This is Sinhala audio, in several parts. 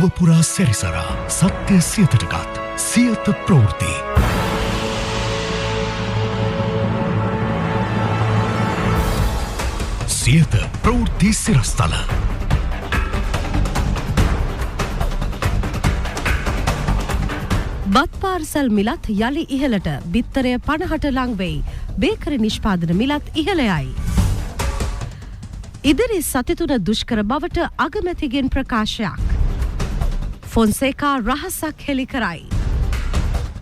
ලොවපුරා සැරිසරා සත්‍ය සියතටගත් සියත ප්‍රවෘත්ති. සියත ප්‍රවෘත්ති සිරස්තල. බත් පාර්සල් මිලත් යළි ඉහළට, බිත්තරය 50ට ලං වෙයි. බේකරි නිෂ්පාදන මිලත් ඉහළයයි. ඉදිරි සති තුන දුෂ්කර බවට අගමැතිගෙන් ප්‍රකාශයක්. ෆොන්සේකා රහසක් හෙළි කරයි.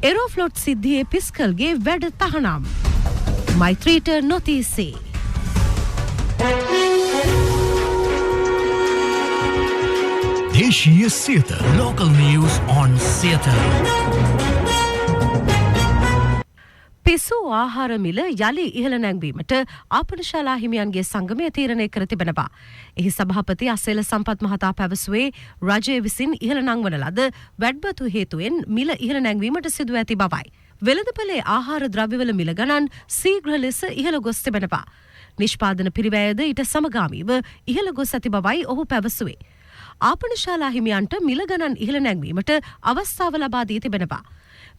එරෝෆ්ලොට් සිද්ධියේ පිස්කල්ගේ වැඩ තහනම්. මෛත්‍රීට නොතීසේ. දේශීය Siyatha. Local news on Siyata. පිසු ආහාර මිල යළි ඉහළ නැංවීමට ආපනශාලා හිමියන්ගේ සංගමය තීරණය කර තිබෙනවා. එහි සභාපති අසේල සම්පත් මහතා පැවසුවේ රජය විසින් ඉහළ නංවන ලද වැඩබතු හේතුවෙන් මිල ඉහළ නැංවීමට සිදුව ඇති බවයි. වෙළඳපොලේ ආහාර ද්‍රව්‍යවල මිල ගණන් ශීඝ්‍ර ලෙස ඉහළ ගොස් තිබෙනවා. නිෂ්පාදන පිරිවැයද ඊට සමගාමීව ඉහළ ගොස් ඇති බවයි ඔහු පැවසුවේ. ආපනශාලා හිමියන්ට මිල ගණන් ඉහළ නැංවීමට අවස්ථාව ලබා දී තිබෙනවා.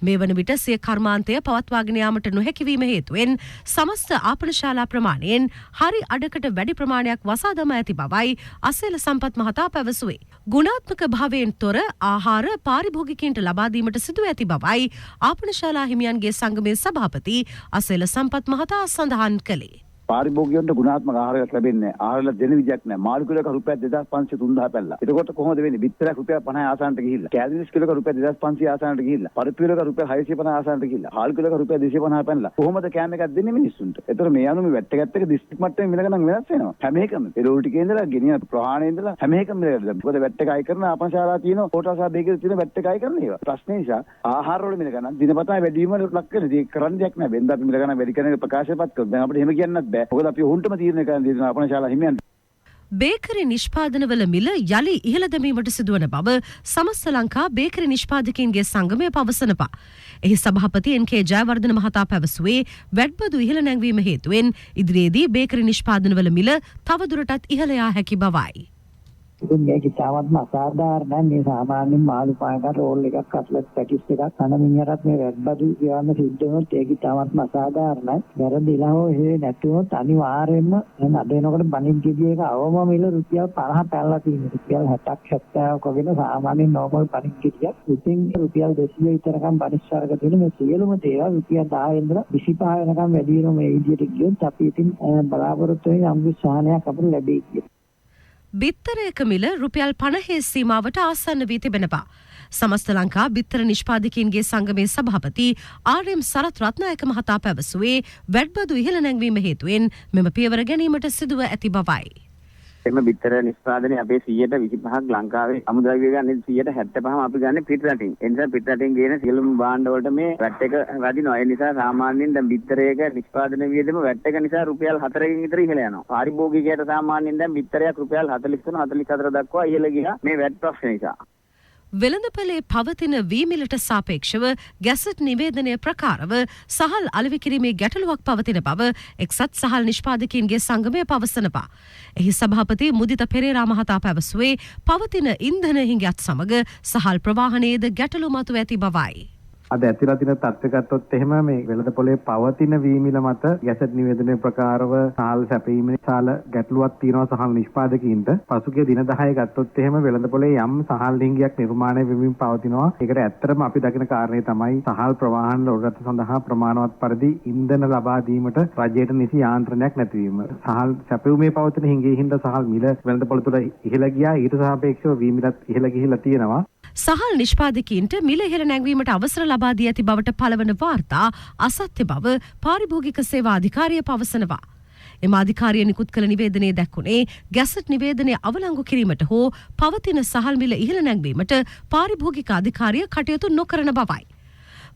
මේ වන විට සිය කර්මාන්තය පවත්වාගෙන යාමට නොහැකිවීම හේතුවෙන් සමස්ත ආපනශාලා ප්‍රමාණයෙන් හරි අඩකට වැඩි ප්‍රමාණයක් වසා දමා ඇති බවයි අසේල සම්පත් මහතා පැවසුවේ. ගුණාත්මක භාවයෙන් තොර ආහාර පාරිභෝගිකයන්ට ලබා දීමට සිදු ඇති බවයි ආපනශාලා හිමියන්ගේ සංගමේ සභාපති අසේල සම්පත් මහතා සඳහන් කළේ. පාරිභෝගිකයන්ට ගුණාත්මක ආහාරයක් ලැබෙන්නේ නැහැ. ආහාර දෙන විදියක් නැහැ. මාළු කිලෝක රුපියල් 2500 3000 පැල්ලා. එතකොට කොහොමද වෙන්නේ? බිත්තරයක් රුපියල් 50 ආසන්නට ගිහිල්ලා. කැලරිස් කිලෝක රුපියල් 2500 ආසන්නට ගිහිල්ලා. පරිප්පු කිලෝක රුපියල් 650 ආසන්නට ගිහිල්ලා. හාල් කිලෝක රුපියල් 250 පැනලා. කොහොමද කෑම එකක් දෙන්නේ මිනිස්සුන්ට? එතකොට මේ අනුව මේ වැට් එකත් එක්ක දිස්ත්‍රික් මට්ටමේ මිල ගණන් වෙනස් වෙනවා. හැම එකම පෙරෝල් ටිකේ ඉඳලා ගෙනියන ප්‍රවාහණය ඉඳලා හැම එකම මිල ගණන්. මොකද වැට් එක අය කරන ආපනශාලා තියෙනවා. කොටසා බේකරි තියෙන වැට් එක අය කරන ඒවා. ප්‍රශ්නේ නිසා ආහාර වල මිල ගණන් දිනපතා වැඩි වීම ලක් වෙනවා. ඒක කරන්න දෙයක් නැහැ. වෙනදා අපි මිල ගණන් වැඩි කරන එක ප්‍රකාශයපත් කළා. දැන් අපිට එහෙම කියන්නත් බෑ. මොකද අපි උන්ටම තීරණය කරන්න දෙන ආපනශාලා හිමියන්. බේකරි නිෂ්පාදනවල මිල යළි ඉහළ දැමීමට සිදුවන බව සමස්ත ලංකා බේකරි නිෂ්පාදකයන්ගේ සංගමය පවසනවා. එහි සභාපති එන්.කේ. ජයවර්ධන මහතා පැවසුවේ වැඩබදු ඉහළ නැංවීම හේතුවෙන් ඉදිරියේදී බේකරි නිෂ්පාදනවල මිල තවදුරටත් ඉහළ යා හැකි බවයි. ඉතින් මේක ඉතාමත්ම අසාධාරණයි. මේ සාමාන්‍යයෙන් මාළු පායකට රෝල් එකක් කට්ලට් පැටිස් එකක් කන මිනිහටත් මේ වැඩබදු කියන්න සිද්ධ වුණොත් ඒක ඉතාමත්ම අසාධාරණයි. වැරදිලා හෝ එහෙ නැතුවොත් අනිවාර්යයෙන්ම දැන් අද වෙනකොට බණින් කිවි එක අවම මිල රුපියල් 50 පැනලා තියෙනවා. රුපියල් 60ක් 70ක් වගේ සාමාන්‍යයෙන් නෝමල් බණින් කිවියක්. ඉතින් රුපියල් 200 විතරකම් බණිස්සාරක තියෙන මේ සියලුම දේවල් රුපියල් 10 ඉඳලා 25 වෙනකම් වැඩි වෙන මේ විදිහට ගියොත් අපි ඉතින් බලාපොරොත්තු වෙන යම් සහනයක් අපිට ලැබෙයි කියලා. බිත්තරයක මිල රුපියල් 50 සීමාවට ආසන්න වී තිබෙනවා. සමස්ත ලංකා බිත්තර නිෂ්පාදකයන්ගේ සංගමේ සභාපති ආර්.එම්. සරත් රත්නායක මහතා පැවසුවේ වැඩබදු ඉහළ නැංවීම හේතුවෙන් මෙම පියවර ගැනීමට සිදුව ඇති බවයි. එම බිත්තර නිෂ්පාදනය අපේ 125ක් ලංකාවේ අමුද්‍රව්‍ය ගන්න 175ම අපි ගන්න පිට රටින්. ඒ නිසා පිට රටින් ගේන සියලුම භාණ්ඩ වලට මේ වැට් එක වදිනවා. ඒ නිසා සාමාන්‍යයෙන් දැන් බිත්තරයක නිෂ්පාදන වියදම වැට් එක නිසා රුපියල් 4කින් විතර ඉහළ යනවා. පාරිභෝගිකයට සාමාන්‍යයෙන් දැන් බිත්තරයක් රුපියල් 43 44 දක්වා ඉහළ ගියා මේ වැට් ප්‍රශ්න නිසා. වෙළඳපොලේ පවතින වීමිලට සාපේක්ෂව ගැසට් නිවේදනය ප්‍රකාරව සහල් අලෙවි කිරීමේ ගැටලුවක් පවතින බව එක්සත් සහල් නිෂ්පාදකයන්ගේ සංගමය පවසනවා. එහි සභාපති මුදිත පෙරේරා මහතා පැවසුවේ පවතින ඉන්ධන හිඟයත් සමග සහල් ප්‍රවාහනයේද ගැටලු මතුව ඇති බවයි. අද ඇතිලා තියෙන තත්ත්ව ගත්තොත් එහෙම මේ වෙළඳපොලේ පවතින වීමිල මත ගැසට් නිවේදනයේ ප්‍රකාරව සහල් සැපීමේ සාල ගැටලුවක් තියෙනවා සහල් නිෂ්පාදකයින්ට. පසුගිය දින 10 ගත්තොත් එහෙම වෙළඳපොලේ යම් සහල් ලිංගයක් නිර්මාණය වෙමින් පවතිනවා. ඒකට ඇත්තටම අපි දකින කාරණේ තමයි සහල් ප්‍රවාහන ලොරට සඳහා ප්‍රමාණවත් පරිදි ඉන්ධන ලබා දීමට රජයට නිසි යාන්ත්‍රණයක් නැතිවීම. සහල් සැපීමේ පවතින හිඟේ හින්දා සහල් මිල වෙළඳපොළ තුළ ඉහළ ගියා. ඊට සාපේක්ෂව වීමිලත් ඉහළ ගිහිලා තියෙනවා. සහල් නිෂ්පාදකීන්ට මිල ඉහළ නැංවීමට අවසර ලබා දී ඇති බවට පළවන වාර්තා අසත්‍ය බව පාරිභෝගික සේවා අධිකාරිය පවසනවා. එම අධිකාරිය නිකුත් කළ නිවේදනයේ දැක්වුණේ ගැසට් නිවේදනය අවලංගු කිරීමට හෝ පවතින සහල් මිල ඉහළ නැංවීමට පාරිභෝගික අධිකාරිය කටයුතු නොකරන බවයි.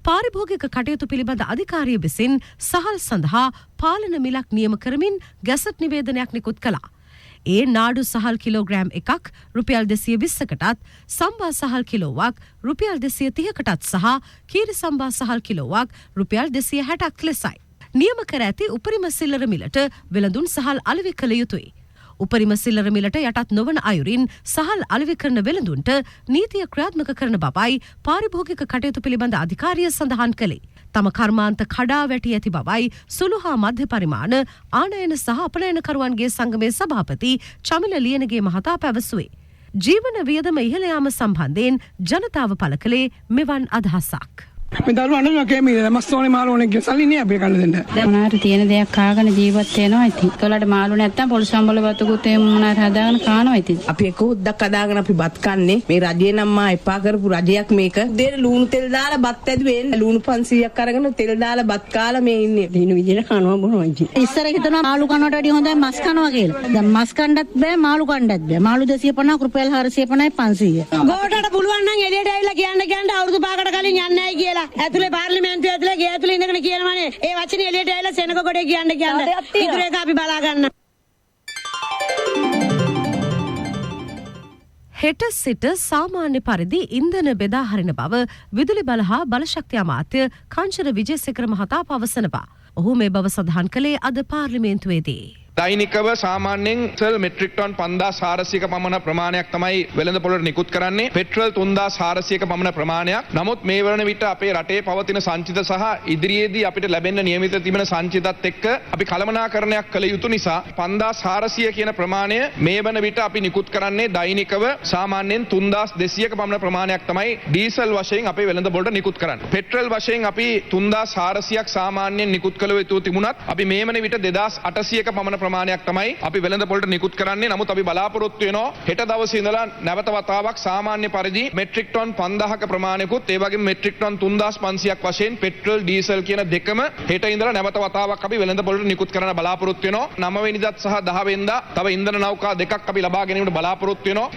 පාරිභෝගික කටයුතු පිළිබඳ අධිකාරිය විසින් සහල් සඳහා පාලන මිලක් නියම කරමින් ගැසට් නිවේදනයක් නිකුත් කළා. ඒ නාඩු සහල් කිලෝග්‍රෑම් එකක් රුපියල් 220කටත් සම්බා සහල් කිලෝවක් රුපියල් 230කටත් සහ කීරි සම්බා සහල් කිලෝවක් රුපියල් 260ක් ලෙසයි. නියම කර ඇති උපරිම සිල්ලර මිලට වෙළඳුන් සහල් අලෙවි කළ යුතුයි. උපරිම සිල්ලර මිලට යටත් නොවන අයුරින් සහල් අලෙවි කරන වෙළඳුන්ට නීතිය ක්‍රියාත්මක කරන බවයි පාරිභෝගික කටයුතු පිළිබඳ අධිකාරිය සඳහන් කළේ. තම කර්මාන්ත කඩා වැටි ඇති බවයි සුළු හා මධ්‍ය පරිමාණ ආනයන සහ අපනයනකරුවන්ගේ සංගමේ සභාපති චමිල ලියනගේ මහතා පැවසුවේ. ජීවන වියදම ඉහළ යාම සම්බන්ධයෙන් ජනතාව පළ කළේ මෙවන් අදහසක්. මේ දරුවෝ අඬනවා කැමීද මස්තෝනේ මාළුවනේ සල්ලි නෑ අපි කන්න දෙන්න. දැන් මොනාට තියෙන දෙයක් කාගෙන ජීවත් වෙනවා ඉතින්. ඒකලට මාළු නැත්තම් පොලිස් සම්බල වතුකුත් එහෙම මොනාට හදාගෙන කානවා ඉතින්. අපි එක උද්දක් හදාගෙන අපි බත් කන්නේ. මේ රජේ නම් මා එපා කරපු රජයක් මේක. උදේට ලුණු තෙල් දාලා බත් ඇදුවේ එන්න. ලුණු 500ක් අරගෙන තෙල් දාලා බත් කාලා මේ ඉන්නේ. දින විදිහට කනවා බොනවා ඉතින්. ඉස්සර හිතනවා මාළු කනවට වඩා හොඳයි මස් කනවා කියලා. දැන් මස් කන්නත් බෑ මාළු කන්නත් බෑ. මාළු 250 රුපියල් 450යි 500. ගෝඨට පුළුවන් නම් එළියට ඇවිල්ලා කියන්න අවුරුදු 5කට කලින් යන්නේ නැහැ කියලා. ඇතුලේ පාර්ලිමේන්තුව ඇතුලේ ගේ ඇතුලේ ඉඳගෙන කියනවනේ. ඒ වචනේ එළියට ඇවිල්ලා සෙනග කොටේ කියන්න. ඉදිරිය එක අපි බලා ගන්න. හෙට සිට සාමාන්‍ය පරිදි ඉන්ධන බෙදා හරින බව විදුලි බල හා බලශක්ති අමාත්‍ය කංචන විජේසේකර මහතා පවසනවා. ඔහු මේ බව සඳහන් කළේ අද පාර්ලිමේන්තුවේදී. දෛනිකව සාමාන්‍යයෙන් සල් මෙට්‍රික් ටන් 5400ක පමණ ප්‍රමාණයක් තමයි වෙළඳ පොළට නිකුත් කරන්නේ. පෙට්‍රල් 3400ක පමණ ප්‍රමාණයක්. නමුත් මේ වන විට අපේ රටේ පවතින සංචිත සහ ඉදිරියේදී අපිට ලැබෙන්න නියමිත තිබෙන සංචිතත් එක්ක අපි කළමනාකරණයක් කළ යුතු නිසා 5400 කියන ප්‍රමාණය මේ වන විට අපි නිකුත් කරන්නේ දෛනිකව සාමාන්‍යයෙන් 3200ක පමණ ප්‍රමාණයක් තමයි ඩීසල් වශයෙන් අපේ වෙළඳ පොළට නිකුත් කරන්නේ. පෙට්‍රල් වශයෙන් අපි 3400ක් සාමාන්‍යයෙන් නිකුත් කළ යුතු තිබුණත් අපි මේ වන විට 2800ක පමණ ප්‍රමාණයක් තමයි අපි වෙළඳ පොළට නිකුත් කරන්නේ. නමුත් අපි බලාපොරොත්තු වෙනවා හෙට දවසේ ඉඳලා නැවත වතාවක් සාමාන්‍ය පරිදි මෙට්‍රික් ටන් 5000ක ප්‍රමාණයකුත් ඒ වගේම මෙට්‍රික් ටන් 3500ක් වශයෙන් පෙට්‍රල් ඩීසල් කියන දෙකම හෙට ඉඳලා නැවත වතාවක් අපි වෙළඳ පොළට නිකුත් කරන්න බලාපොරොත්තු වෙනවා. 9 වෙනිදාත් සහ 10 වෙනිදා තව ඉන්ධන නෞකා දෙකක් අපි ලබා ගැනීමට බලාපොරොත්තු වෙනවා.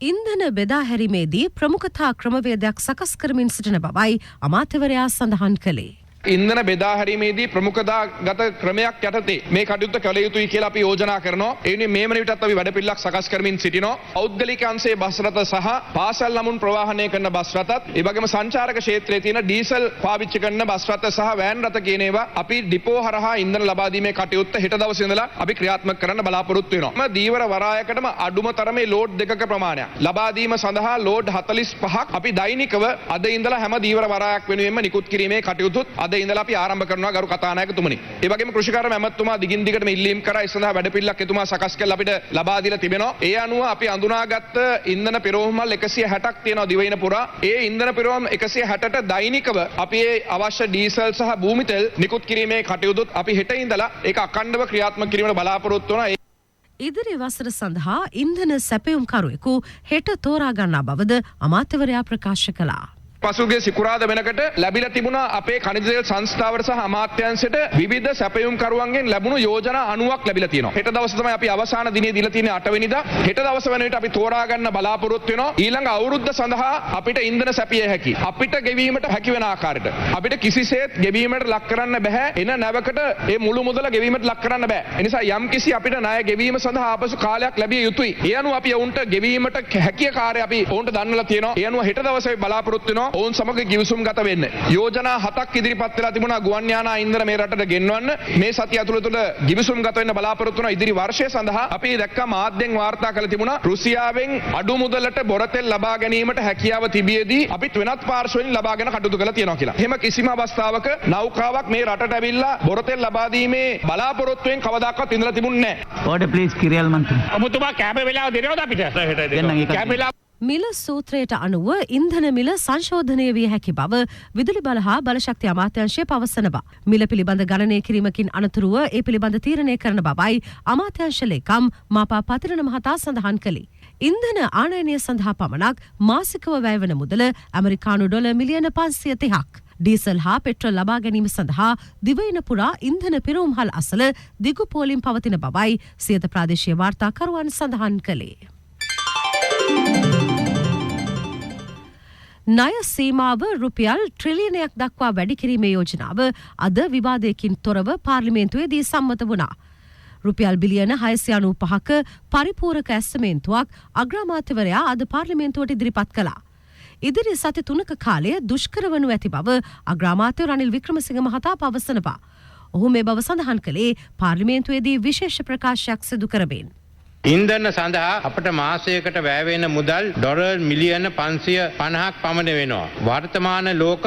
ඉන්ධන බෙදා හැරීමේදී ප්‍රමුඛතා ක්‍රමවේදයක් සකස් කරමින් සිටින බවයි අමාත්‍යවරයා සඳහන් කළේ. ඉන්ධන බෙදා හැරීමේදී ප්‍රමුඛතාගත ක්‍රමයක් යටතේ මේ කටයුත්ත කළ යුතුයි කියලා අපි යෝජනා කරනවා. ඒ වෙනුවෙන් මේ වන විටත් අපි වැඩපිළිවෙලක් සකස් කරමින් සිටිනවා. පෞද්ගලික අංශයේ බස් රථ සහ පාසල් ළමුන් ප්‍රවාහනය කරන බස් රථත්, ඒ වගේම සංචාරක ක්ෂේත්‍රයේ තියෙන ඩීසල් පාවිච්චි කරන බස් රථ සහ වෑන් රථ කියන ඒවා අපි ඩිපෝ හරහා ඉන්ධන ලබා දීමේ කටයුත්ත හෙට දවසේ ඉඳලා අපි ක්‍රියාත්මක කරන්න බලාපොරොත්තු වෙනවා. දීවර වරායකටම අඩුම තරමේ ලෝඩ් දෙකක ප්‍රමාණයක් ලබා දීම සඳහා ලෝඩ් 45ක් අපි දෛනිකව අද ඉඳලා හැම දීවර වරායක් වෙනුවෙන්ම නිකුත් කිරීමේ කටයුතුත් අද ඉඳලා අපි ආරම්භ කරනවා ගරු කතානායකතුමනි. ඒ වගේම කෘෂිකාර්ය ඇමතුමා දිගින් දිගටම ඉල්ලීම් කරා ඒ සඳහා වැඩපිළිවෙලක් එතුමා සකස් කරලා අපිට ලබා දීලා තිබෙනවා. ඒ අනුව අපි අඳුනාගත්ත ඉන්ධන පිරවුම්මල් 160ක් තියෙනවා දිවයින පුරා. ඒ ඉන්ධන පිරවුම් 160ට දෛනිකව අපි ඒ අවශ්‍ය ඩීසල් සහ භූමි තෙල් නිකුත් කිරීමේ කටයුතුත් අපි හෙට ඉඳලා ඒක අඛණ්ඩව ක්‍රියාත්මක කිරීමට බලාපොරොත්තු වෙනවා. ඉදිරි වසර සඳහා ඉන්ධන සැපයුම්කරුවෙකු හෙට තෝරා ගන්නා බවද අමාත්‍යවරයා ප්‍රකාශ කළා. පසුගිය සිකුරාදා වෙනකොට ලැබිලා තිබුණා අපේ ಖನಿಜ තෙල් සංස්ථාවට සහ අමාත්‍යාංශයට විවිධ සැපයුම්කරුවන්ගෙන් ලැබුණු යෝජනා 90ක් ලැබිලා තියෙනවා. හෙට දවසේ තමයි අපි අවසාන දිනේ දීලා තියෙන්නේ 8 වෙනිදා. හෙට දවස වෙන විට අපි තෝරා ගන්න බලාපොරොත්තු වෙනවා. ඊළඟ අවුරුද්ද සඳහා අපිට ඉන්ධන සැපිය හැකි. අපිට ගෙවීමට හැකි වෙන ආකාරයට. අපිට කිසිසේත් ගෙවීමට ලක් කරන්න බෑ. එන නැවකට ඒ මුළු මුදල ගෙවීමට ලක් කරන්න බෑ. ඒ නිසා යම් කිසි අපිට ණය ගෙවීම සඳහා ආපසු කාලයක් ලැබිය යුතුයි. ඒ අනුව අපි ඔවුන්ට ගෙවීමට හැකිය කාර්ය අපි ඔවුන්ට දන්වලා තියෙනවා. ඒ අනුව හෙට දවසේ බලාපොරොත්තු වෙනවා. ඔවුන් සමග ගිවිසුම් ගත වෙන්න. යෝජනා 7ක් ඉදිරිපත් වෙලා තිබුණා ගුවන් යානා ඉන්ධන මේ රටට ගෙන්වන්න. මේ සතිය ඇතුළත ගිවිසුම් ගත වෙන්න බලාපොරොත්තු වෙනවා. ඉදිරි වර්ෂය සඳහා අපි දැක්කා මාධ්‍යෙන් වාර්තා කළ තිබුණා රුසියාවෙන් අඩු මුදලට බොරතෙල් ලබා ගැනීමට හැකියාව තිබියදී අපිත් වෙනත් පාර්ශ්වයෙන් ලබාගෙන කටයුතු කළා තියෙනවා කියලා. එහෙම කිසිම අවස්ථාවක නෞකාවක් මේ රටට ඇවිල්ලා බොරතෙල් ලබා දීමේ බලාපොරොත්තුවෙන් කවදාකවත් ඉඳලා තිබුණේ නැහැ. Order please කිරියල් මන්ත්‍රී. ඔබතුමා කැප වෙලාව දෙනවද අපිට? කැප වෙලාව මිල සූත්‍රයට අනුව ඉන්ධන මිල සංශෝධනය විය හැකි බව විදුලි බල හා බලශක්ති අමාත්‍යාංශය පවසනවා. මිල පිළිබඳ ගණනය කිරීමකින් අනතුරුව ඒ පිළිබඳ තීරණය කරන බවයි අමාත්‍යාංශ ලේකම් මාපා පතිරණ මහතා සඳහන් කළේ. ඉන්ධන ආනයනය සඳහා පමණක් මාසිකව වැය වන මුදල ඇමරිකානු ඩොලර් මිලියන 530ක්. ඩීසල් හා පෙට්‍රල් ලබා ගැනීම සඳහා දිවයින පුරා ඉන්ධන පිරවුම්හල් අසල දිගු පෝලිම් පවතින බවයි සියත ප්‍රාදේශීය වාර්තාකරුවන් සඳහන් කළේ. ණය සීමාව රුපියල් ට්‍රිලියනයක් දක්වා වැඩි කිරීමේ යෝජනාව අද විවාදයකින් තොරව පාර්ලිමේන්තුවේදී සම්මත වුණා. රුපියල් බිලියන 695ක පරිපූරක ඇස්තමේන්තුවක් අග්‍රාමාත්‍යවරයා අද පාර්ලිමේන්තුවට ඉදිරිපත් කළා. ඉදිරි සති 3ක කාලය දුෂ්කර වනු ඇති බව අග්‍රාමාත්‍ය රනිල් වික්‍රමසිංහ මහතා පවසනවා. ඔහු මේ බව සඳහන් කළේ පාර්ලිමේන්තුවේදී විශේෂ ප්‍රකාශයක් සිදු කරමින්. ඉන්ධන සඳහා අපට මාසයකට වැය වෙන මුදල් ඩොලර් මිලියන 550ක් පමණ වෙනවා. වර්තමාන ලෝක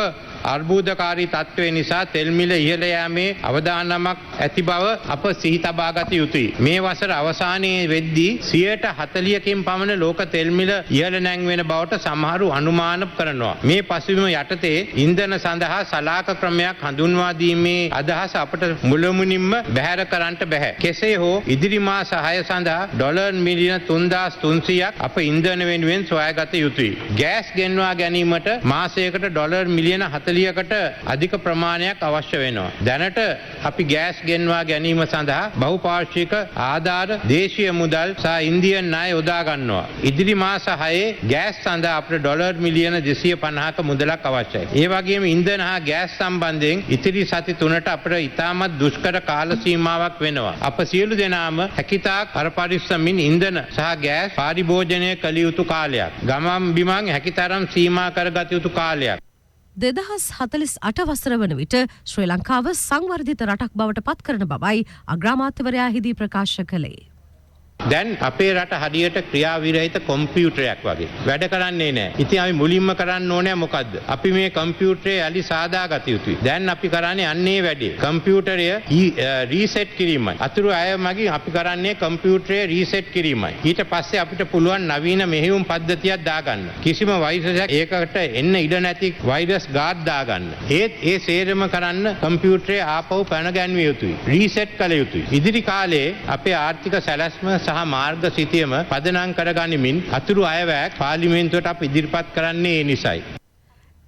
අර්බුදකාරී තත්ත්වය නිසා තෙල් මිල ඉහළ යාමේ අවදානමක් ඇති බව අප සිහි තබා ගත යුතුයි. මේ වසර අවසානයේ වෙද්දී 40%කින් පමණ ලෝක තෙල් මිල ඉහළ නැංවෙන බවට සමහරු අනුමාන කරනවා. මේ පසුබිම යටතේ ඉන්ධන සඳහා සලාක ක්‍රමයක් හඳුන්වා දීමේ අදහස අපට මුළුමනින්ම බැහැර කරන්නට බැහැ. කෙසේ හෝ ඉදිරි මාස 6 සඳහා ඩොලර් මිලියන 3300ක් අප ඉන්ධන වෙනුවෙන් සොයාගත යුතුයි. ගෑස් ගෙන්වා ගැනීමට මාසයකට ඩොලර් මිලියන 40කට අධික ප්‍රමාණයක් අවශ්‍ය වෙනවා. දැනට අපි ගෑස් ගෙන්වා ගැනීම සඳහා බහුපාර්ශ්වික ආධාර දේශීය මුදල් සහ ඉන්දියන් ණය යොදා ගන්නවා. ඉදිරි මාස 6 ගෑස් සඳහා අපට ඩොලර් මිලියන 250ක මුදලක් අවශ්‍යයි. ඒ වගේම ඉන්ධන හා ගෑස් සම්බන්ධයෙන් ඉතිරි සති 3ට අපට ඉතාමත් දුෂ්කර කාල සීමාවක් වෙනවා. අප සියලු දෙනාම හැකිතාක් පරිස්සමින් ඉන්ධන සහ ගෑස් පරිභෝජනය කළ යුතු කාලයක්. ගමන් බිමන් හැකිතරම් සීමා කරගත යුතු කාලයක්. 2048 වසර වන විට ශ්‍රී ලංකාව සංවර්ධිත රටක් බවට පත් කරන බවයි අග්‍රාමාත්‍යවරයා හිදී ප්‍රකාශ කළේ. දැන් අපේ රට හරියට ක්‍රියාවිරහිත කොම්පියුටරයක් වගේ වැඩ කරන්නේ නැහැ. ඉතින් අපි මුලින්ම කරන්න ඕනේ මොකද්ද? අපි මේ කම්පියුටරේ යලි සාදාගත යුතුයි. දැන් අපි කරන්නේ අන්නේ වැඩේ. කම්පියුටරය රීසෙට් කිරීමයි. අතුරු අය මගින් අපි කරන්නේ කම්පියුටරේ රීසෙට් කිරීමයි. ඊට පස්සේ අපිට පුළුවන් නවීන මෙහෙයුම් පද්ධතියක් දාගන්න. කිසිම වෛරසයක් ඒකට එන්න ඉඩ නැති වෛරස් ගාඩ් දාගන්න. ඒ සේරම කරන්න කම්පියුටරේ ආපහු පැන ගැන්විය යුතුයි. රීසෙට් කළ යුතුයි. ඉදිරි කාලේ අපේ ආර්ථික සැලැස්ම සහ මාර්ග සිතියම පදනම් කරගනිමින් අතුරු අයවැයක් පාර්ලිමේන්තුවට අප ඉදිරිපත් කරන්නේ ඒ නිසයි.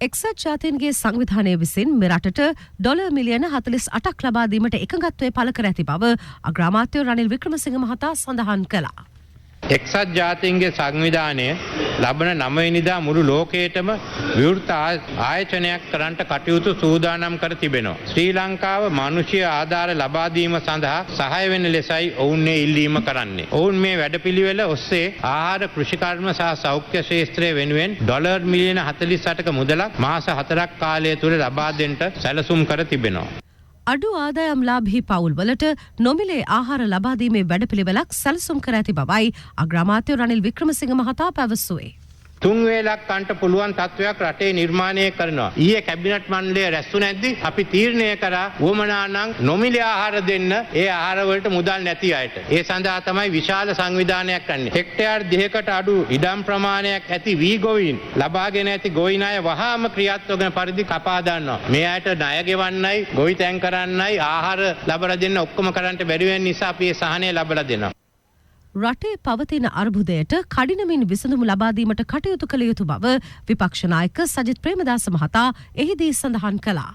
එක්සත් ජාතීන්ගේ සංවිධානය විසින් මෙරටට ඩොලර් මිලියන 48ක් ලබා දීමට එකඟත්වය පළ කර ඇති බව අග්‍රාමාත්‍ය රනිල් වික්‍රමසිංහ මහතා සඳහන් කළා. එක්සත් ජාතීන්ගේ සංවිධානය ලබන 9 වෙනිදා මුළු ලෝකයටම විවෘත ආයතනයක් කරන්නට කටයුතු සූදානම් කර තිබෙනවා. ශ්‍රී ලංකාව මානුෂීය ආධාර ලබා දීම සඳහා සහාය වෙන ලෙසයි ඔවුන් මේ ඉල්ලීම කරන්නේ. ඔවුන් මේ වැඩපිළිවෙල ඔස්සේ ආහාර කෘෂිකර්ම සහ සෞඛ්‍ය ක්ෂේත්‍රය වෙනුවෙන් ඩොලර් මිලියන 48ක මුදලක් මාස 4ක් කාලය තුළ ලබා දෙන්නට සැලසුම් කර තිබෙනවා. අඩු ආදායම්ලාභී පවුල්වලට නොමිලේ ආහාර ලබාදීමේ වැඩපිළිවෙලක් සැලසුම් කර ඇති බවයි අග්‍රාමාත්‍ය රනිල් වික්‍රමසිංහ මහතා පැවසුවේ. 3 වේලක් කන්ට පුළුවන් තත්වයක් රටේ නිර්මාණය කරනවා. ඊයේ කැබිනට් මණ්ඩලය රැස්ු නැද්දි අපි තීරණය කරා වොමනා නම් නොමිලේ ආහාර දෙන්න ඒ ආහාර වලට මුදල් නැති අයට. ඒ සඳහා තමයි විශාල සංවිධානයක් ගන්නේ. හෙක්ටයාර් 2කට අඩු ඉඩම් ප්‍රමාණයක් ඇති වී ගොවීන් ලබාගෙන ඇති ගොවි ණය වහාම ක්‍රියාත්මක වෙන පරිදි කපා දානවා. මේ අයට ණය ගෙවන්නයි, ගොවි තැන් කරන්නයි, ආහාර ලබා දෙන්න ඔක්කොම කරන්න බැරි වෙන නිසා අපි මේ සහනය ලබා දෙනවා. රටේ පවතින අර්බුදයට කඩිනමින් විසඳුම් ලබා දීමට කටයුතු කළ යුතු බව විපක්ෂ නායක සජිත් ප්‍රේමදාස මහතා එහිදී සඳහන් කළා.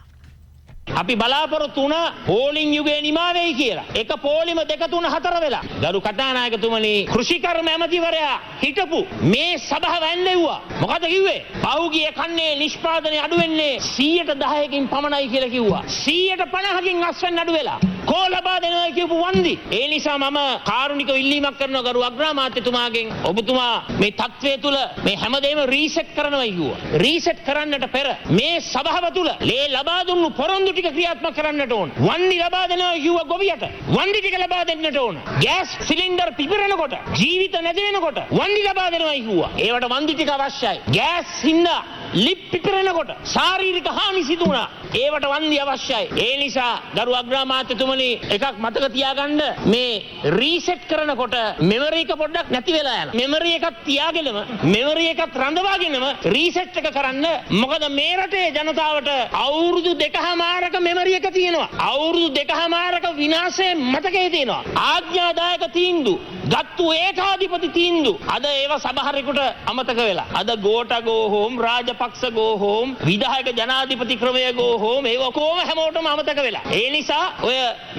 අපි බලාපොරොත්තු වුණා පෝලිං යුගයේ නිමා වෙයි කියලා. එක පෝලිම 2 3 4 වෙලා. ගරු කතානායකතුමනි කෘෂිකර්ම ඇමතිවරයා හිටපු මේ සභාව ඇන්දෙව්වා. මොකද කිව්වේ? පහුගිය කන්නේ නිෂ්පාදනය අඩු වෙන්නේ 110කින් පමණයි කියලා කිව්වා. 150කින් අස්වෙන් අඩු වෙලා. කෝ ලබා දෙනවා කියපු වන්දි. ඒ නිසා මම කාරුණිකව ඉල්ලීමක් කරනවා ගරු අග්‍රාමාත්‍යතුමාගෙන්. ඔබතුමා මේ තත්ත්වය තුල මේ හැමදේම රීසෙට් කරනවායි කිව්වා. රීසෙට් කරන්නට පෙර මේ සභාව තුල ලේ ලබා දුන්නු පොරොන්දු ටික ක්‍රියාත්මක කරන්නට ඕන. වන්දි ලබා දෙනවා කිව්ව ගොවියට වන්දි ටික ලබා දෙන්නට ඕන. ගෑස් සිලින්ඩර් පිපිරෙනකොට ජීවිත නැති වෙනකොට වන්දි ලබා දෙනවා කිව්වා. ඒවට වන්දි ටික අවශ්‍යයි. ගෑස් හින්දා ලිප් පිපිරෙනකොට ශාරීරික හානි සිදු වුණා. ඒවට වන්දි අවශ්‍යයි. ඒ නිසා ගරු අග්‍රාමාත්‍යතුමනි එකක් මතක තියාගන්න මේ රීසෙට් කරනකොට මෙමරි එක පොඩ්ඩක් නැති වෙලා යනවා. මෙමරි එකක් තියාගෙනම මෙමරි එකක් රඳවාගෙනම රීසෙට් එක කරන්න. මොකද මේ රටේ ජනතාවට අවුරුදු 2කමාරක මෙමරි එක තියෙනවා. අවුරුදු 2කමාරක විනාශයේ මතකයේ තියෙනවා. ආඥාදායක තීන්දුව ගත්තු ඒකාධිපති තීන්දුව අද ඒව සමහරෙකුට අමතක වෙලා. අද ගෝඨා ගෝ හෝම් රාජපක්ෂ ගෝ හෝම් විධායක ජනාධිපති ක්‍රමය ගෝ හෝම් ඒව කොහොම හැමෝටම අමතක වෙලා. ඒ නිසා ඔය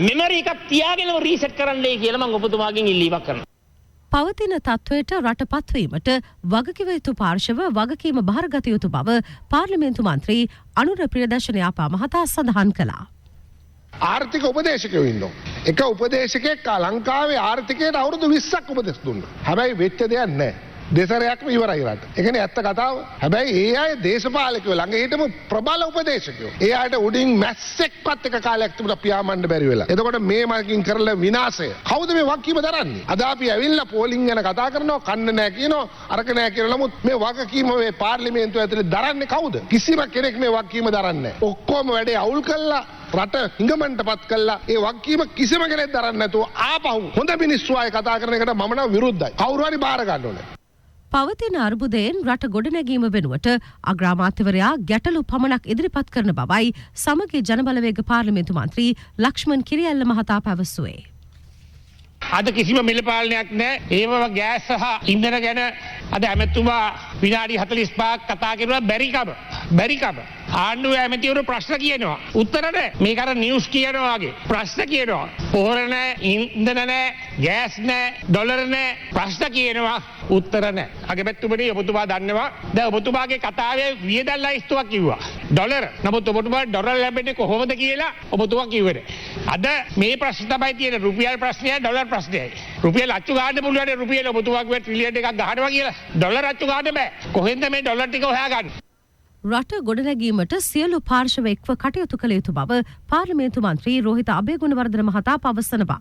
මෙමරි එකක් තියාගෙනම රීසෙට් කරන්නයි කියලා මම ඔබතුමාගෙන් ඉල්ලීමක් කරනවා. පවතින තත්ත්වයට රට පත්වීමට වගකිව යුතු පාර්ශව වගකීම බාරගත යුතු බව පාර්ලිමේන්තු මන්ත්‍රී අනුර ප්‍රියදර්ශන යාපා මහතා සඳහන් කළා. ආර්ථික උපදේශකයෝ ඉන්නවා. එක උපදේශකයෙක් ලංකාවේ ආර්ථිකයට අවුරුදු 20ක් උපදෙස් දුන්නා. හැබැයි වෙච්ච දෙයක් නැහැ. දෙසරයක්ම ඉවරයි රට. ඒ කියන්නේ ඇත්ත කතාව. හැබැයි ඒ අය දේශපාලකයෝ ළඟ හිටපු ප්‍රබල උපදේශකයෝ. ඒ අයට උඩින් මැස්සෙක්වත් එක කාලයක් තිබුණා පියාඹන්න බැරි වෙලා. එතකොට මේ මගින් කරලා විනාශය. කවුද මේ වගකීම දරන්නේ? අද අපි ඇවිල්ලා පෝලිං ගැන කතා කරනවා, කන්න නැහැ කියනවා, අරක නැහැ කියලා. නමුත් මේ වගකීම මේ පාර්ලිමේන්තුව ඇතුලේ දරන්නේ කවුද? කිසිම කෙනෙක් මේ වගකීම දරන්නේ නැහැ. ඔක්කොම වැඩේ අවුල් කළා රට හිඟමන්ටපත් කළා. ඒ වගකීම කිසිම කෙනෙක් දරන්නේ නැතුව ආපහු හොඳ මිනිස්සු අය කතා කරන එකට මම නම් විරුද්ධයි. කවුරු හරි බාර ගන්න ඕනේ. පවතින අර්බුදයෙන් රට ගොඩනැගීම වෙනුවට අග්‍රාමාත්‍යවරයා ගැටලු පමණක් ඉදිරිපත් කරන බවයි සමගි ජනබලවේග පාර්ලිමේන්තු මන්ත්‍රී ලක්ෂ්මන් කිරියල්ල මහතා පැවසුවේ. අද කිසිම මිල පාලනයක් නැහැ. ඒවම ගෑස් සහ ඉන්ධන ගැන අද ඇමතුමා විනාඩි 45ක් කතා කරුවා බැරිකම. ආණ්ඩුවේ ඇමතිවරු ප්‍රශ්න කියනවා. උත්තර නැහැ. මේක අර නිවුස් කියනවා වගේ. ප්‍රශ්න කියනවා. පොහොර නැහැ, ඉන්ධන නැහැ, ගෑස් නැහැ, ඩොලර් නැහැ. ප්‍රශ්න කියනවා. උත්තර නැහැ. අගමැතිතුමනි ඔබතුමා දන්නවා. දැන් ඔබතුමාගේ කතාවේ වියදම් ලයිස්තුවක් කිව්වා. ඩොලර්. නමුත් ඔබතුමා ඩොලර් ලැබෙන්නේ කොහොමද කියලා ඔබතුමා කිව්වේ නැහැ. අද මේ ප්‍රශ්න තමයි තියෙන්නේ. රුපියල් ප්‍රශ්නයයි ඩොලර් ප්‍රශ්නයයි. රුපියල් අච්චු ගන්න පුළුවන් රුපියල් ඔබතුමා කිව්වා ට්‍රිලියන් එකක් ගහනවා කියලා. ඩොලර් අච්චු ගන්න බෑ. කොහෙන්ද මේ ඩොලර් ටික හොයාගන්නේ? රට ගොඩනැගීමට සියලු පාර්ශව එක්ව කටයුතු කළ යුතු බව පාර්ලිමේන්තු මන්ත්‍රී රෝහිත අබේගුණවර්ධන මහතා පවසනවා.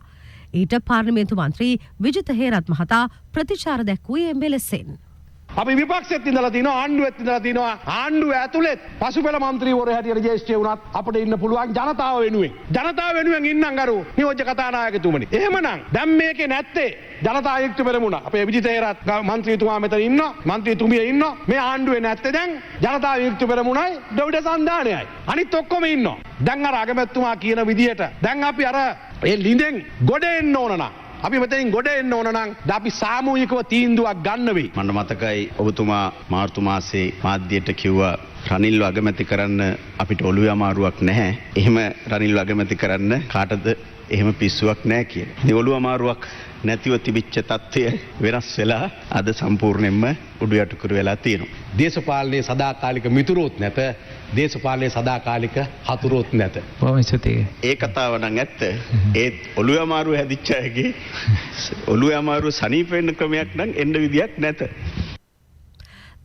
ඊට පාර්ලිමේන්තු මන්ත්‍රී විජිත හේරත් මහතා ප්‍රතිචාර දැක්වුවේ මෙලෙසින්. අපි විපක්ෂෙත් ඉඳලා තිනවා ආණ්ඩුවෙත් ඉඳලා තිනවා ආණ්ඩුව ඇතුළෙත් පසුපෙළ මන්ත්‍රීවරු හැටියට ජ්‍යෙෂ්ඨ වුණත් අපිට ඉන්න පුළුවන් ජනතාව වෙනුවෙන් ඉන්නම් ගරු නියෝජ්‍ය කතානායකතුමනි. එහෙමනම් දැන් මේකේ නැත්තේ ජනතා ආයුක්ත පෙරමුණ අපේ විජිත හේරත් මන්ත්‍රීතුමා මෙතන ඉන්නවා මන්ත්‍රීතුමිය ඉන්නවා මේ ආණ්ඩුවේ නැත්තේ දැන් ජනතා ආයුක්ත පෙරමුණයි ද්‍රවිඩ සන්ධානයයි අනිත් ඔක්කොම ඉන්නවා. දැන් අර අගමැතිතුමා කියන විදියට දැන් අපි අර ඒ ලිඳෙන් ගොඩ එන්න ඕන නම් අපි මෙතනින් ගොඩ එන්න ඕන නම් අපි සාමූහිකව තීන්දුවක් ගන්න වෙයි. මට මතකයි ඔබතුමා මාර්තු මාසේ මාධ්‍යයට කිව්වා රනිල්ව අගමැති කරන්න අපිට ඔළුවේ අමාරුවක් නැහැ. එහෙම රනිල්ව අගමැති කරන්න කාටද එහෙම පිස්සුවක් නැහැ කියලා. මේ ඔළුව අමාරුවක් නැතිව තිබිච්ච තත්ත්වය වෙනස් වෙලා අද සම්පූර්ණයෙන්ම උඩු යටිකුරු වෙලා තියෙනවා. දේශපාලනයේ සදාකාලික මිතුරොත් නැත. දේශපාලනයේ සදාකාලික හතුරොත් නැත. ඒ කතාව නම් ඇත්ත. ඒත් ඔළුවේ අමාරුව හැදිච්ච අයගේ ඔළුවේ අමාරුව සනීප වෙන්න ක්‍රමයක් නම් එන්න විදියක් නැත.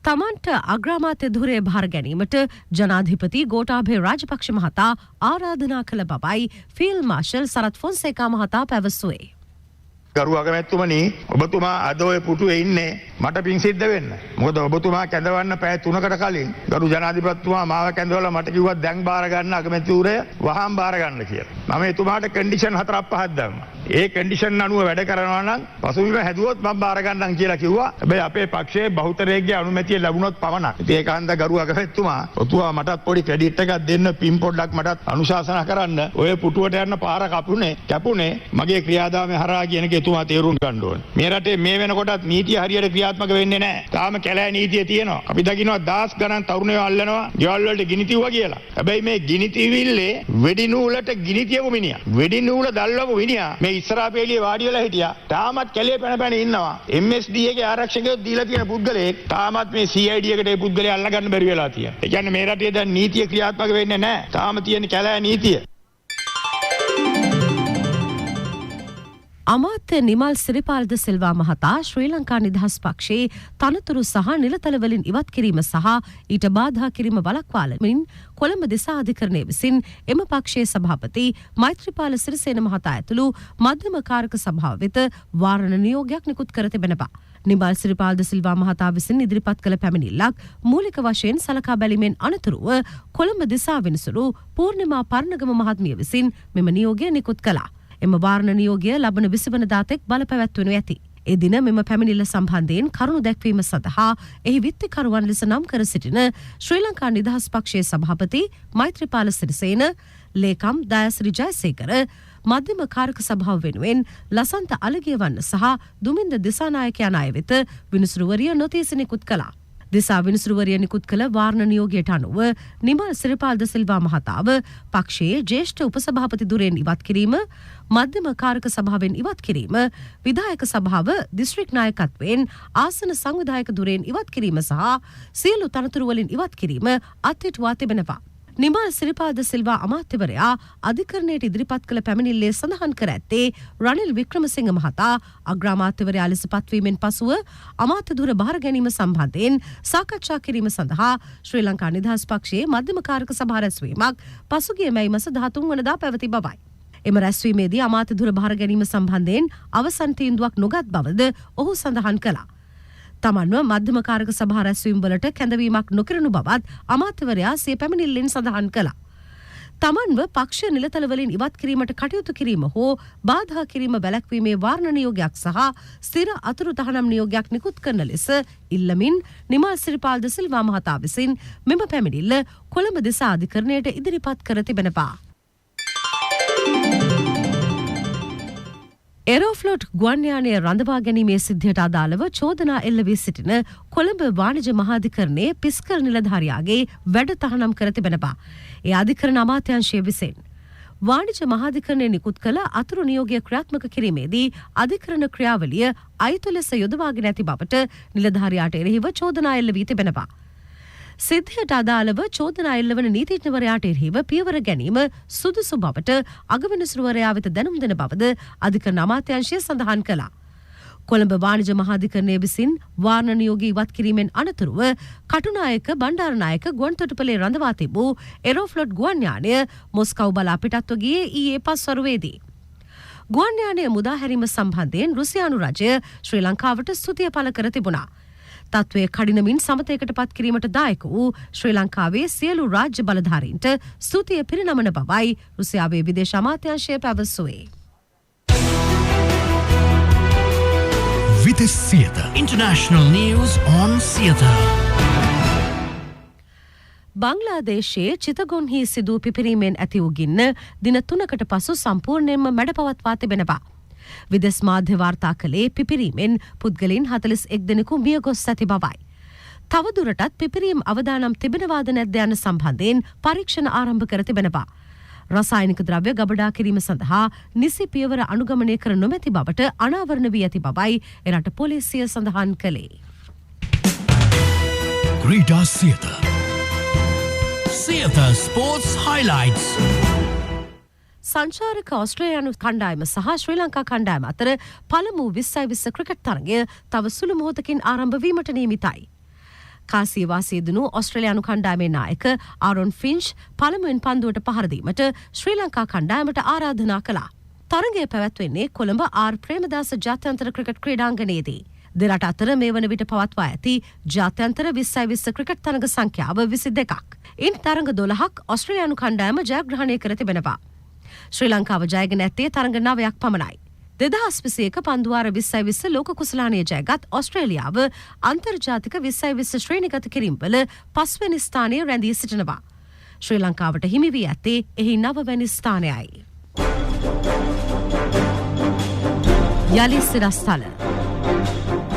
තමන්ට අග්‍රාමාත්‍ය ධුරය භාර ගැනීමට ජනාධිපති ගෝඨාභය රාජපක්ෂ මහතා ආරාධනා කළ බවයි ෆීල්ඩ් මාර්ෂල් සරත් ෆොන්සේකා මහතා පැවසුවේ. ගරු අගමැතිතුමනි ඔබතුමා අද ඔය පුටුවේ ඉන්නේ මට පිං සිද්ධ වෙන්න. මොකද ඔබතුමා කැඳවන්න පැය 3කට කලින් ගරු ජනාධිපතිතුමා මාව කැඳවලා මට කිව්වා දැන් බාර ගන්න අගමැතිවරය වහාම බාර ගන්න කියලා. මම එතුමාට කන්ඩිෂන් 4-5ක් දැම්මා. ඒ කන්ඩිෂන් අනුව වැඩ කරනවා නම් පසුබිම හැදුවොත් මම බාර ගන්නම් කියලා කිව්වා. හැබැයි අපේ පක්ෂයේ බහුතරයේගේ අනුමැතිය ලැබුණොත් පමණක්. ඉතින් ඒකාන්ත ගරු අගමැතිතුමා ඔතුවා මටත් පොඩි ක්‍රෙඩිට් එකක් දෙන්න පින් පොඩ්ඩක් මටත් අනුශාසනා කරන්න. ඔය පුටුවට යන පාර කැපුනේ මගේ ක්‍රියාදාමයේ හරහා කියන එක එතුමා තේරුම් ගන්න ඕනේ. මේ රටේ මේ වෙනකොටත් නීතිය හරියට ක්‍රියාත්මක වෙන්නේ නැහැ. තාම කැලෑ නීතිය තියෙනවා. අපි දකින්නවා දාස් ගණන් තරුණයෝ අල්ලනවා ගෙවල් වලට ගිනි තියුවා කියලා. හැබැයි මේ ගිනි තිවිල්ලේ වෙඩි නූලට ගිනි තියපු මිනිහා. වෙඩි නූල දැල්වපු මිනිහා මේ ඉස්සරහා පෙළියේ වාඩි වෙලා හිටියා. තාමත් කැලේ පැන ඉන්නවා. MSD එකේ ආරක්ෂකයෝ දීලා තියෙන පුද්ගලයෙක් තාමත් මේ CID එකට ඒ පුද්ගලයා අල්ල ගන්න බැරි වෙලා තියෙනවා. ඒ කියන්නේ මේ රටේ දැන් නීතිය ක්‍රියාත්මක වෙන්නේ නැහැ. තාම තියෙන කැලෑ නීතිය. අමාත්‍ය නිමල් සිරිපාල්ද සිල්වා මහතා ශ්‍රී ලංකා නිදහස් පක්ෂයේ තනතුරු සහ නිලතලවලින් ඉවත් කිරීම සහ ඊට බාධා කිරීම වළක්වාලමින් කොළඹ දිසා අධිකරණය විසින් එම පක්ෂයේ සභාපති මෛත්‍රීපාල සිරිසේන මහතා ඇතුළු මධ්‍යම කාරක සභාව වෙත වාරණ නියෝගයක් නිකුත් කර තිබෙනවා. නිමල් සිරිපාල්ද සිල්වා මහතා විසින් ඉදිරිපත් කළ පැමිණිල්ලක් මූලික වශයෙන් සලකා බැලීමෙන් අනතුරුව කොළඹ දිසා විනිසුරු පූර්ණිමා පර්ණගම මහත්මිය විසින් මෙම නියෝගය නිකුත් කළා. එම වාරණ නියෝගය ලබන 20 වනදාතෙක් බලපැවැත්වෙනු ඇති. ඒ දින මෙම පැමිණිල්ල සම්බන්ධයෙන් කරුණු දැක්වීම සඳහා එහි විත්තිකරුවන් ලෙස නම් කර සිටින ශ්‍රී ලංකා නිදහස් පක්ෂයේ සභාපති මෛත්‍රීපාල සිරිසේන, ලේකම් දයාසිරි ජයසේකර, මධ්‍යම කාරක සභාව වෙනුවෙන් ලසන්ත අලගියවන්න සහ දුමින්ද දිසානායක යන අය වෙත විනිසුරුවරිය නොතීස නිකුත් කළා. දිසා විනිසුරුවරිය නිකුත් කළ වාරණ නියෝගයට අනුව නිමල් සිරිපාල්ද සිල්වා මහතාව පක්ෂයේ ජ්‍යෙෂ්ඨ උපසභාපති ධුරයෙන් ඉවත් කිරීම, මධ්‍යම කාරක සභාවෙන් ඉවත් කිරීම, විධායක සභාව දිස්ත්‍රික් නායකත්වයෙන් ආසන සංවිධායක ධුරයෙන් ඉවත් කිරීම සහ සියලු තනතුරු වලින් ඉවත් කිරීම අත්හිටුවා තිබෙනවා. නිමල් සිරිපාද සිල්වා අමාත්‍යවරයා අධිකරණයට ඉදිරිපත් කළ පැමිණිල්ලේ සඳහන් කර ඇත්තේ රනිල් වික්‍රමසිංහ මහතා අග්‍රාමාත්‍යවරයා ලෙස පත්වීමෙන් පසුව අමාත්‍යධුර බාර ගැනීම සම්බන්ධයෙන් සාකච්ඡා කිරීම සඳහා ශ්‍රී ලංකා නිදහස් පක්ෂයේ මධ්‍යම කාරක සභා රැස්වීමක් පසුගිය මැයි මාස 13 වනදා පැවති බවයි. එම රැස්වීමේදී අමාත්‍යධුර බාර ගැනීම සම්බන්ධයෙන් අවසන් තීන්දුවක් නොගත් බවද ඔහු සඳහන් කළා. තමන්ව මධ්‍යම කාරක සභා රැස්වීම් වලට කැඳවීමක් නොකරනු බවත් අමාත්‍යවරයා සිය පැමිණිල්ලෙන් සඳහන් කළා. තමන්ව පක්ෂ නිලතලවලින් ඉවත් කිරීමට කටයුතු කිරීම හෝ බාධා කිරීම වැළැක්වීමේ වාරණ නියෝගයක් සහ ස්ථිර අතුරු තහනම් නියෝගයක් නිකුත් කරන ලෙස ඉල්ලමින් නිමල් සිරිපාද සිල්වා මහතා විසින් මෙම පැමිණිල්ල කොළඹ දිසා අධිකරණයට ඉදිරිපත් කර තිබෙනවා. එරෝෆ්ලොට් ගුවන් යානය රඳවා ගැනීමේ සිද්ධියට අදාළව චෝදනා එල්ල වී සිටින කොළඹ වාණිජ මහාධිකරණයේ පිස්කල් නිලධාරියාගේ වැඩ තහනම් කර තිබෙනවා. ඒ අධිකරණ අමාත්‍යාංශය විසින් වාණිජ මහාධිකරණය නිකුත් කළ අතුරු නියෝගය ක්‍රියාත්මක කිරීමේදී අධිකරණ ක්‍රියාවලිය අයිතු ලෙස යොදවාගෙන ඇති බවට නිලධාරියාට එරෙහිව චෝදනා එල්ල වී තිබෙනවා. සිද්ධියට අදාළව චෝදනා එල්ලවන නීතිඥවරයාට එරෙහිව පියවර ගැනීම සුදුසු බවට අගවිනිසුරුවරයා වෙත දැනුම් දෙන බවද අධිකරණ අමාත්‍යාංශය සඳහන් කළා. කොළඹ වාණිජ මහාධිකරණය විසින් වාරණ නියෝගී ඉවත් කිරීමෙන් අනතුරුව කටුනායක බණ්ඩාරනායක ගුවන්තොටුපළේ රඳවා තිබූ එරෝෆ්ලොට් ගුවන් යානය මොස්කව් බලා පිටත්ව ගියේ ඊයේ පස්වරුවේදී. ගුවන් යානය මුදා හැරීම සම්බන්ධයෙන් රුසියානු රජය ශ්‍රී ලංකාවට ස්තුතිය පළ කර තිබුණා. තත්වය කඩිනමින් සමතයකට පත් කිරීමට දායක වූ ශ්‍රී ලංකාවේ සියලු රාජ්‍ය බලධාරීන්ට ස්තුතිය පිරිනමන බවයි රුසියාවේ විදේශ අමාත්‍යාංශය පැවසුවේ. විදෙස් Siyatha International news on Siyata. බංග්ලාදේශයේ චිතගොන්හි සිදු පිපිරීමෙන් ඇති වූ ගින්න දින 3කට පසු සම්පූර්ණයෙන්ම මැඩපවත්වා තිබෙනවා. විදෙස් මාධ්‍ය වාර්තා කළේ පිපිරීමෙන් පුද්ගලයන් 41 දෙනෙකු මිය ගොස් ඇති බවයි. තවදුරටත් පිපිරීම් අවදානම් තිබෙනවාද නැද්ද යන සම්බන්ධයෙන් පරීක්ෂණ ආරම්භ කර තිබෙනවා. රසායනික ද්‍රව්‍ය ගබඩා කිරීම සඳහා නිසි පියවර අනුගමනය කර නොමැති බවට අනාවරණ වී ඇති බවයි එරට පොලිසිය සඳහන් කළේ. ක්‍රීඩා සියත Siyata Sports Highlights. සංචාරක ඔස්ට්‍රේලියානු කණ්ඩායම සහ ශ්‍රී ලංකා කණ්ඩායම අතර පළමු 2020 ක්‍රිකට් තරගය තව සුළු මොහොතකින් ආරම්භ වීමට නියමිතයි. කාසිය වාසී දුණු ඔස්ට්‍රේලියානු කණ්ඩායමේ නායක ආරොන් ෆින්ච් පළමුවෙන් පන්දුවට පහර දීමට ශ්‍රී ලංකා කණ්ඩායමට ආරාධනා කළා. තරගය පැවැත්වෙන්නේ කොළඹ ආර් ප්‍රේමදාස ජාත්‍යන්තර ක්‍රිකට් ක්‍රීඩාංගණයේදී. දෙරට අතර මේ වන විට පවත්වා ඇති ජාත්‍යන්තර 2020 ක්‍රිකට් තරග සංඛ්‍යාව 22ක්. ඉන් තරග 12ක් ඔස්ට්‍රේලියානු කණ්ඩායම ජයග්‍රහණය කර තිබෙනවා. ශ්‍රී ලංකාව ජයගෙන ඇත්තේ තරග 9ක් පමණයි. 2021 පන්දුවාර 2020 ලෝක කුසලානය ජයගත් ඔස්ට්‍රේලියාව අන්තර්ජාතික 2020 ශ්‍රේණිගත කිරීම්වල 5 වෙනි ස්ථානයේ රැඳී සිටිනවා. ශ්‍රී ලංකාවට හිමි වී ඇත්තේ එහි 9 වෙනි ස්ථානයයි. යලි සිරස්තල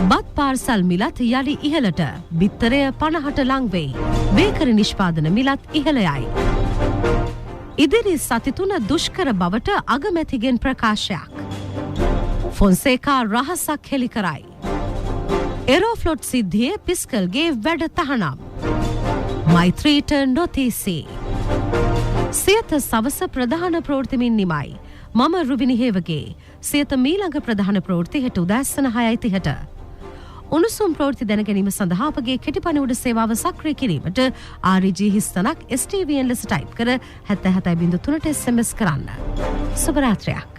බත් පාර්සල් මිලත් යලි ඉහළට බිත්තරය 50ට ලං වෙයි. බේකරි නිෂ්පාදන මිලත් ඉහළයයි. ඉදිරි සති 3 දුෂ්කර බවට අගමැතිගෙන් ප්‍රකාශයක්. ෆොන්සේකා රහසක් හෙළි කරයි. එරෝෆ්ලොට් සිද්ධියේ පිස්කල්ගේ වැඩ තහනම්. මෛත්‍රීට නොතීසී. සියත සවස ප්‍රධාන ප්‍රවෘත්තිමින් නිමයි. මම රුවිනි හේවගේ. සියත මීළඟ ප්‍රධාන ප්‍රවෘත්ති හෙට උදෑසන 6:30ට. උණුසුම් ප්‍රවෘත්ති දැනගැනීම සඳහා අපගේ කෙටිපණිවුඩ සේවාව සක්‍රිය කිරීමට RG හිස්තනක් STVN ලෙස ටයිප් කර 77.3ට SMS කරන්න. සුබ රාත්‍රියක්.